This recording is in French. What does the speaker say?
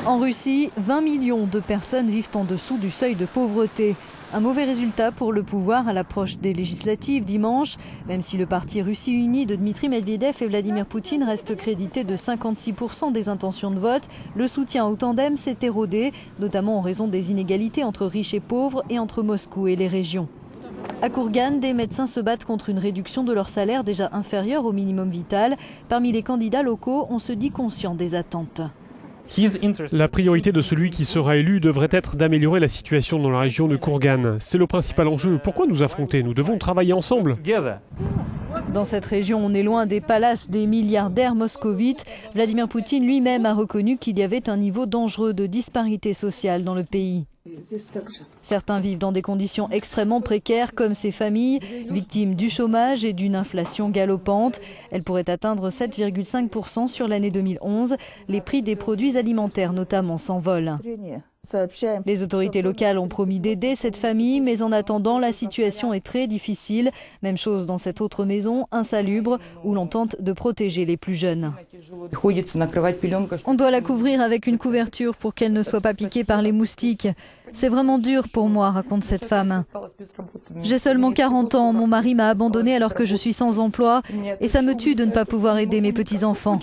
En Russie, 20 millions de personnes vivent en dessous du seuil de pauvreté. Un mauvais résultat pour le pouvoir à l'approche des législatives dimanche. Même si le parti Russie Unie de Dmitri Medvedev et Vladimir Poutine reste crédité de 56% des intentions de vote, le soutien au tandem s'est érodé, notamment en raison des inégalités entre riches et pauvres et entre Moscou et les régions. À Kourgan, des médecins se battent contre une réduction de leur salaire déjà inférieure au minimum vital. Parmi les candidats locaux, on se dit conscient des attentes. La priorité de celui qui sera élu devrait être d'améliorer la situation dans la région de Kourgan. C'est le principal enjeu. Pourquoi nous affronter? Nous devons travailler ensemble. Dans cette région, on est loin des palaces des milliardaires moscovites. Vladimir Poutine lui-même a reconnu qu'il y avait un niveau dangereux de disparité sociale dans le pays. Certains vivent dans des conditions extrêmement précaires, comme ces familles, victimes du chômage et d'une inflation galopante. Elle pourrait atteindre 7,5% sur l'année 2011. Les prix des produits alimentaires notamment s'envolent. Les autorités locales ont promis d'aider cette famille, mais en attendant, la situation est très difficile. Même chose dans cette autre maison, insalubre, où l'on tente de protéger les plus jeunes. On doit la couvrir avec une couverture pour qu'elle ne soit pas piquée par les moustiques. C'est vraiment dur pour moi, raconte cette femme. J'ai seulement 40 ans, mon mari m'a abandonnée alors que je suis sans emploi et ça me tue de ne pas pouvoir aider mes petits-enfants.